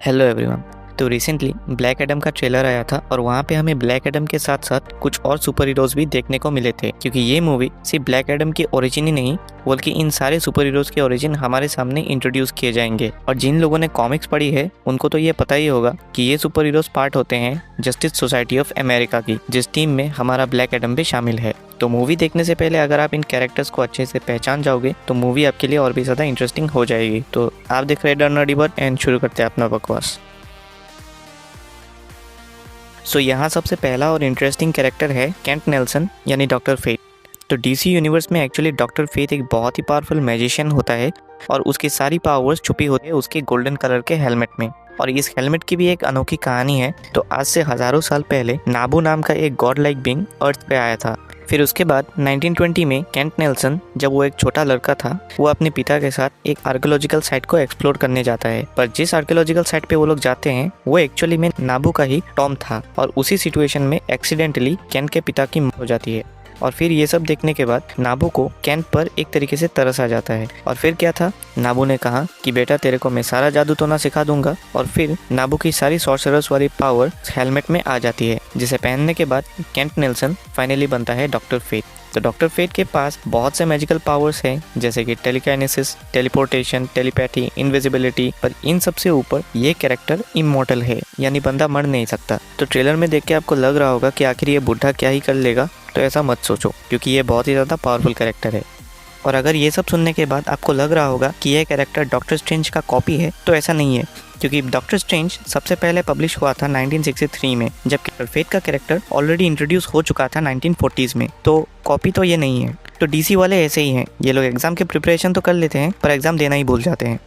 Hello everyone. तो recently black Adam का trailer आया था और वहाँ पे हमें ब्लैक एडम के साथ साथ कुछ और सुपर हीरोज भी देखने को मिले थे, क्योंकि ये मूवी सिर्फ ब्लैक एडम की ओरिजिन ही नहीं बल्कि इन सारे सुपर हीरोज के ओरिजिन हमारे सामने इंट्रोड्यूस किए जाएंगे। और जिन लोगों ने कॉमिक्स पढ़ी है उनको तो ये पता ही होगा कि ये सुपर हीरोज पार्ट होते हैं जस्टिस सोसाइटी ऑफ अमेरिका की, जिस टीम में हमारा ब्लैक एडम भी शामिल है। तो मूवी देखने से पहले अगर आप इन कैरेक्टर्स को अच्छे से पहचान जाओगे तो मूवी आपके लिए और भी ज़्यादा इंटरेस्टिंग हो जाएगी। तो आप देख रहे डर एंड शुरू करते हैं अपना बकवास। सो यहाँ सबसे पहला और इंटरेस्टिंग कैरेक्टर है केंट नेल्सन यानी डॉक्टर फेट। तो डीसी यूनिवर्स में एक्चुअली डॉक्टर फेट एक बहुत ही पावरफुल मैजिशियन होता है और उसकी सारी पावर्स छुपी होती है उसके गोल्डन कलर के हेलमेट में। और इस हेलमेट की भी एक अनोखी कहानी है। तो आज से हज़ारों साल पहले नाबू नाम का एक गॉड लाइक बीइंग अर्थ पे आया था। फिर उसके बाद 1920 में केंट नेल्सन जब वो एक छोटा लड़का था वो अपने पिता के साथ एक आर्कियोलॉजिकल साइट को एक्सप्लोर करने जाता है। पर जिस आर्कियोलॉजिकल साइट पे वो लोग जाते हैं वो एक्चुअली में नाबू का ही टॉम था और उसी सिचुएशन में एक्सीडेंटली केंट के पिता की मौत हो जाती है। और फिर ये सब देखने के बाद नाबू को केंट पर एक तरीके से तरस आ जाता है। और फिर क्या था, नाबू ने कहा कि बेटा तेरे को मैं सारा जादू तो ना सिखा दूंगा। और फिर नाबू की सारी सॉर्सरर्स वाली पावर हेलमेट में आ जाती है, जिसे पहनने के बाद केंट नेल्सन फाइनली बनता है डॉक्टर फेट। तो डॉक्टर फेट के पास बहुत से मैजिकल पावर्स हैं, जैसे कि टेलीकाइनेसिस, टेलीपोर्टेशन, टेलीपैथी, इनविजिबिलिटी। पर इन सबसे ऊपर ये कैरेक्टर इमॉर्टल है, यानी बंदा मर नहीं सकता। तो ट्रेलर में देख के आपको लग रहा होगा कि आखिर ये बुढ़ा क्या ही कर लेगा, तो ऐसा मत सोचो, क्योंकि ये बहुत ही ज़्यादा पावरफुल कैरेक्टर है। और अगर ये सब सुनने के बाद आपको लग रहा होगा कि यह कैरेक्टर डॉक्टर स्ट्रेंज का कॉपी है, तो ऐसा नहीं है, क्योंकि डॉक्टर स्ट्रेंज सबसे पहले पब्लिश हुआ था 1963 में, जबकि फेट का कैरेक्टर ऑलरेडी इंट्रोड्यूस हो चुका था 1940s में। तो कॉपी तो ये नहीं है। तो डीसी वाले ऐसे ही हैं, ये लोग एग्जाम के प्रिपरेशन तो कर लेते हैं पर एग्जाम देना ही भूल जाते हैं।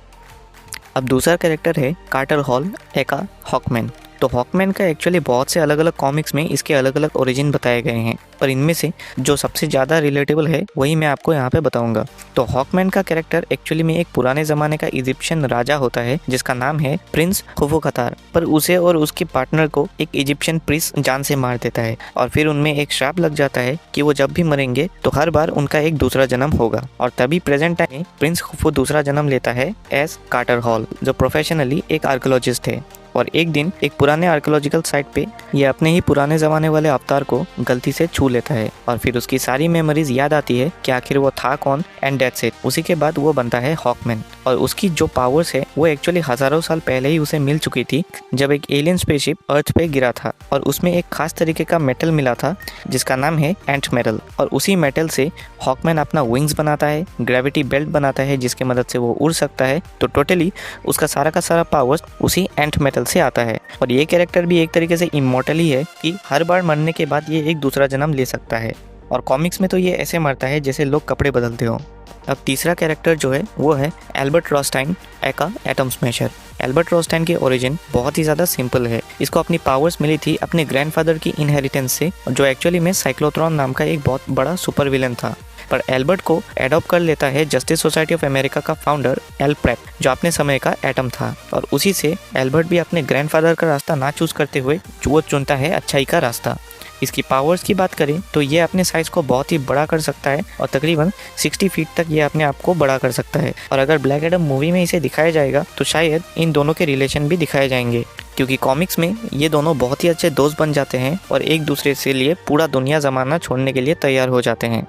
अब दूसरा कैरेक्टर है कार्टर हॉल एका हॉकमैन। तो हॉकमैन का एक्चुअली बहुत से अलग अलग कॉमिक्स में इसके अलग अलग ओरिजिन बताए गए हैं, पर इनमें से जो सबसे ज़्यादा रिलेटेबल है वही मैं आपको यहाँ पे बताऊंगा। तो हॉकमैन का कैरेक्टर एक्चुअली में एक पुराने ज़माने का इजिप्शियन राजा होता है जिसका नाम है प्रिंस खुफुखतार। पर उसे और उसके पार्टनर को एक इजिप्शियन प्रिंस जान से मार देता है और फिर उनमें एक श्राप लग जाता है कि वो जब भी मरेंगे तो हर बार उनका एक दूसरा जन्म होगा। और तभी प्रेजेंट टाइम में प्रिंस खुफू दूसरा जन्म लेता है एज कार्टर हॉल, जो प्रोफेशनली एक आर्कियोलॉजिस्ट है। और एक दिन एक पुराने आर्कियोलॉजिकल साइट पे ये अपने ही पुराने ज़माने वाले अवतार को गलती से छू लेता है और फिर उसकी सारी मेमोरीज याद आती है कि आखिर वो था कौन, एंड दैट्स इट। उसी के बाद वो बनता है हॉकमैन। और उसकी जो पावर्स है वो एक्चुअली हज़ारों साल पहले ही उसे मिल चुकी थी, जब एक एलियन स्पेसशिप अर्थ पे गिरा था और उसमें एक खास तरीके का मेटल मिला था जिसका नाम है एंट मेटल। और उसी मेटल से हॉकमैन अपना विंग्स बनाता है, ग्रेविटी बेल्ट बनाता है जिसकी मदद से वो उड़ सकता है। तो टोटली उसका सारा का सारा पावर्स उसी एंट मेटल से आता है। और ये कैरेक्टर भी एक तरीके से इमॉर्टल ही है कि हर बार मरने के बाद ये एक दूसरा जन्म ले सकता है। और कॉमिक्स में तो ये ऐसे मरता है जैसे लोग कपड़े बदलते हो। अब तीसरा कैरेक्टर जो है वो है एल्बर्ट रोस्टाइन एका एटम स्मैशर। एल्बर्ट रोस्टाइन की ओरिजिन बहुत ही ज़्यादा सिंपल है। इसको अपनी पावर्स मिली थी अपने ग्रैंडफादर की इनहेरिटेंस से, जो एक्चुअली में साइक्लोट्रॉन नाम का एक बहुत बड़ा सुपर विलन था। पर एल्बर्ट को एडॉप्ट कर लेता है जस्टिस सोसाइटी ऑफ अमेरिका का फाउंडर एल प्रेप, जो अपने समय का एटम था। और उसी से एल्बर्ट भी अपने ग्रैंडफादर का रास्ता ना चूज करते हुए वो चुनता है अच्छाई का रास्ता। इसकी पावर्स की बात करें तो ये अपने साइज को बहुत ही बड़ा कर सकता है और तकरीबन 60 फीट तक ये अपने आप को बड़ा कर सकता है। और अगर ब्लैक एडम मूवी में इसे दिखाया जाएगा तो शायद इन दोनों के रिलेशन भी दिखाए जाएंगे, क्योंकि कॉमिक्स में ये दोनों बहुत ही अच्छे दोस्त बन जाते हैं और एक दूसरे से लिए पूरा दुनिया जमाना छोड़ने के लिए तैयार हो जाते हैं।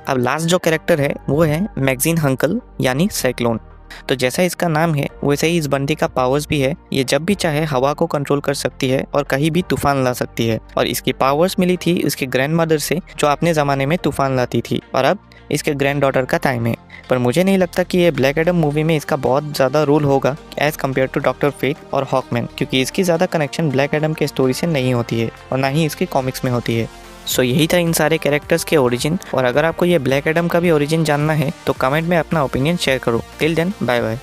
अब लास्ट जो कैरेक्टर है वो है मैगजीन हंकल यानी साइक्लोन। तो जैसा इसका नाम है वैसे ही इस बंदी का पावर्स भी है। ये जब भी चाहे हवा को कंट्रोल कर सकती है और कहीं भी तूफान ला सकती है। और इसकी पावर्स मिली थी इसके ग्रैंड मदर से, जो अपने ज़माने में तूफान लाती थी। और अब इसके ग्रैंड डॉटर का टाइम है। पर मुझे नहीं लगता कि ये ब्लैक एडम मूवी में इसका बहुत ज़्यादा रोल होगा as compare to doctor Fate और हॉकमैन, क्योंकि इसकी ज़्यादा कनेक्शन ब्लैक एडम के स्टोरी से नहीं होती है और ना ही इसके कॉमिक्स में होती है। सो यही था इन सारे कैरेक्टर्स के ओरिजिन। और अगर आपको ये ब्लैक एडम का भी ओरिजिन जानना है तो कमेंट में अपना ओपिनियन शेयर करो। Till then bye bye.